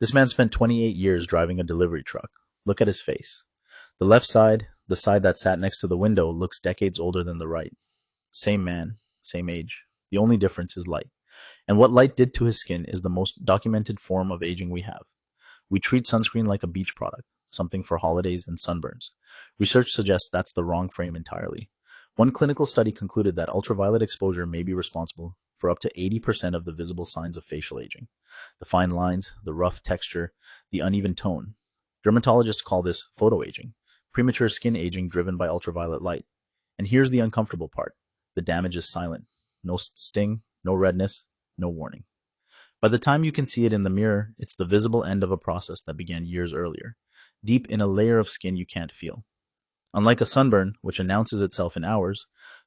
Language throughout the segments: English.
This man spent 28 years driving a delivery truck. Look at his face. The left side, the side that sat next to the window, looks decades older than the right. Same man, same age. The only difference is light. And what light did to his skin is the most documented form of aging we have. We treat sunscreen like a beach product, something for holidays and sunburns. Research suggests that's the wrong frame entirely. One clinical study concluded that ultraviolet exposure may be responsible for up to 80% of the visible signs of facial aging. The fine lines, the rough texture, the uneven tone. Dermatologists call this photoaging, premature skin aging driven by ultraviolet light. And here's the uncomfortable part. The damage is silent. No sting, no redness, no warning. By the time you can see it in the mirror, it's the visible end of a process that began years earlier, deep in a layer of skin you can't feel. Unlike a sunburn, which announces itself in hours,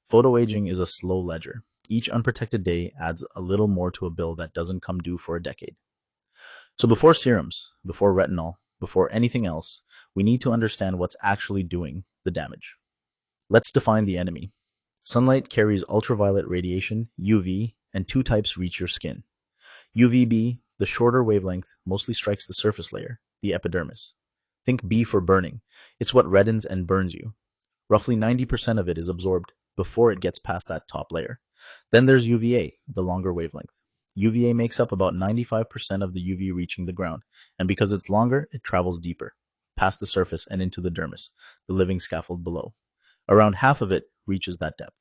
photoaging is a slow ledger. Each unprotected day adds a little more to a bill that doesn't come due for a decade. So before serums, before retinol, before anything else, we need to understand what's actually doing the damage. Let's define the enemy. Sunlight carries ultraviolet radiation, UV, and two types reach your skin. UVB, the shorter wavelength, mostly strikes the surface layer, the epidermis. Think B for burning. It's what reddens and burns you. Roughly 90% of it is absorbed before it gets past that top layer. Then there's UVA, the longer wavelength. UVA makes up about 95% of the UV reaching the ground, and because it's longer, it travels deeper, past the surface and into the dermis, the living scaffold below. Around half of it reaches that depth.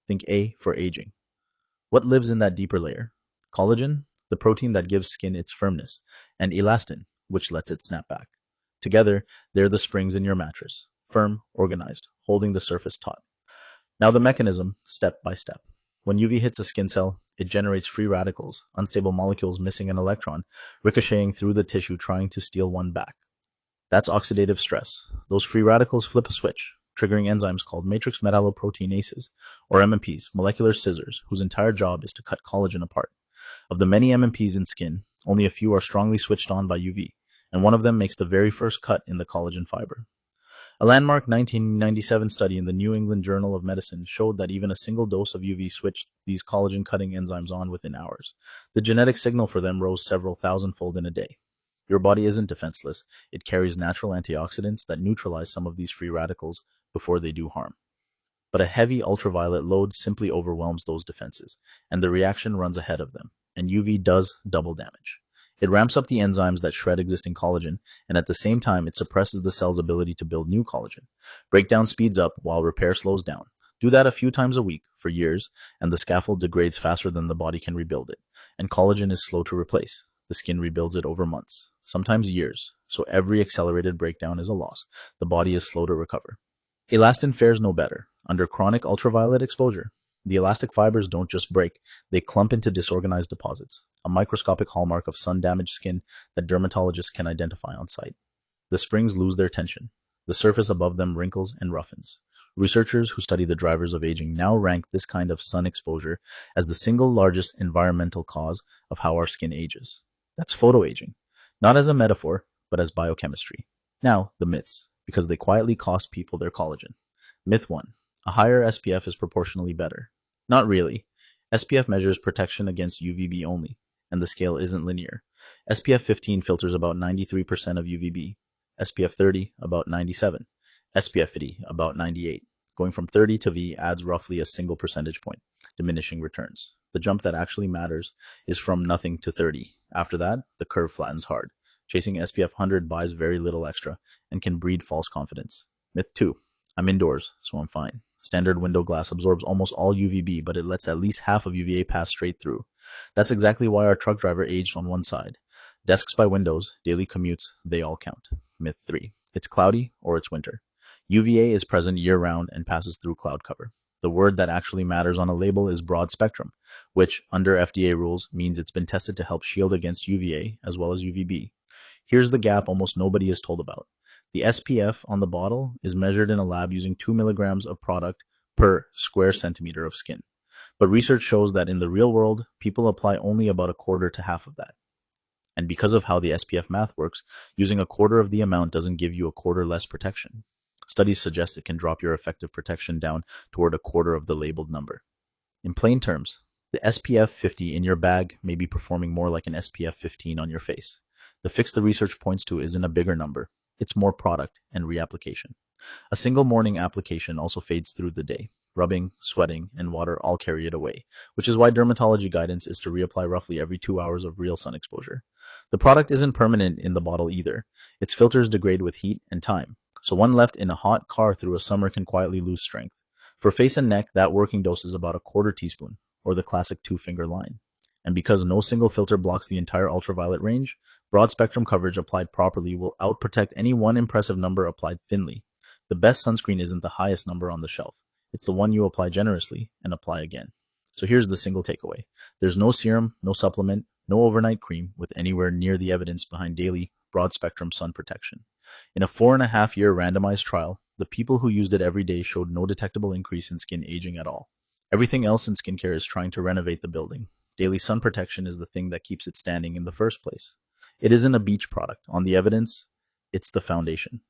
Think A for aging. What lives in that deeper layer? Collagen, the protein that gives skin its firmness, and elastin, which lets it snap back. Together, they're the springs in your mattress, firm, organized, holding the surface taut. Now the mechanism, step by step. When UV hits a skin cell, it generates free radicals, unstable molecules missing an electron, ricocheting through the tissue trying to steal one back. That's oxidative stress. Those free radicals flip a switch, triggering enzymes called matrix metalloproteinases, or MMPs, molecular scissors, whose entire job is to cut collagen apart. Of the many MMPs in skin, only a few are strongly switched on by UV, and one of them makes the very first cut in the collagen fiber. A landmark 1997 study in the New England Journal of Medicine showed that even a single dose of UV switched these collagen-cutting enzymes on within hours. The genetic signal for them rose several thousandfold in a day. Your body isn't defenseless. It carries natural antioxidants that neutralize some of these free radicals before they do harm. But a heavy ultraviolet load simply overwhelms those defenses, and the reaction runs ahead of them, and UV does double damage. It ramps up the enzymes that shred existing collagen, and at the same time, it suppresses the cell's ability to build new collagen. Breakdown speeds up while repair slows down. Do that a few times a week for years, and the scaffold degrades faster than the body can rebuild it, and collagen is slow to replace. The skin rebuilds it over months, sometimes years, so every accelerated breakdown is a loss. The body is slow to recover. Elastin fares no better. Under chronic ultraviolet exposure, the elastic fibers don't just break, they clump into disorganized deposits, a microscopic hallmark of sun-damaged skin that dermatologists can identify on site. The springs lose their tension. The surface above them wrinkles and roughens. Researchers who study the drivers of aging now rank this kind of sun exposure as the single largest environmental cause of how our skin ages. That's photoaging, not as a metaphor, but as biochemistry. Now, the myths, because they quietly cost people their collagen. Myth 1. A higher SPF is proportionally better. Not really. SPF measures protection against UVB only, and the scale isn't linear. SPF 15 filters about 93% of UVB, SPF 30 about 97, SPF 50 about 98. Going from 30 to V adds roughly a single percentage point, diminishing returns. The jump that actually matters is from nothing to 30. After that, the curve flattens hard. Chasing SPF 100 buys very little extra and can breed false confidence. Myth 2. I'm indoors, so I'm fine. Standard window glass absorbs almost all UVB, but it lets at least half of UVA pass straight through. That's exactly why our truck driver aged on one side. Desks by windows, daily commutes, they all count. Myth 3. It's cloudy or it's winter. UVA is present year-round and passes through cloud cover. The word that actually matters on a label is broad spectrum, which, under FDA rules, means it's been tested to help shield against UVA as well as UVB. Here's the gap almost nobody is told about. The SPF on the bottle is measured in a lab using 2 milligrams of product per square centimeter of skin. But research shows that in the real world, people apply only about a quarter to half of that. And because of how the SPF math works, using a quarter of the amount doesn't give you a quarter less protection. Studies suggest it can drop your effective protection down toward a quarter of the labeled number. In plain terms, the SPF 50 in your bag may be performing more like an SPF 15 on your face. The fix the research points to isn't a bigger number, it's more product and reapplication. A single morning application also fades through the day. Rubbing, sweating, and water all carry it away, which is why dermatology guidance is to reapply roughly every 2 hours of real sun exposure. The product isn't permanent in the bottle either. Its filters degrade with heat and time, so one left in a hot car through a summer can quietly lose strength. For face and neck, that working dose is about a quarter teaspoon, or the classic two-finger line. And because no single filter blocks the entire ultraviolet range, broad spectrum coverage applied properly will outprotect any one impressive number applied thinly. The best sunscreen isn't the highest number on the shelf. It's the one you apply generously and apply again. So here's the single takeaway. There's no serum, no supplement, no overnight cream with anywhere near the evidence behind daily, broad-spectrum sun protection. In a 4.5-year randomized trial, the people who used it every day showed no detectable increase in skin aging at all. Everything else in skincare is trying to renovate the building. Daily sun protection is the thing that keeps it standing in the first place. It isn't a beach product. On the evidence, it's the foundation.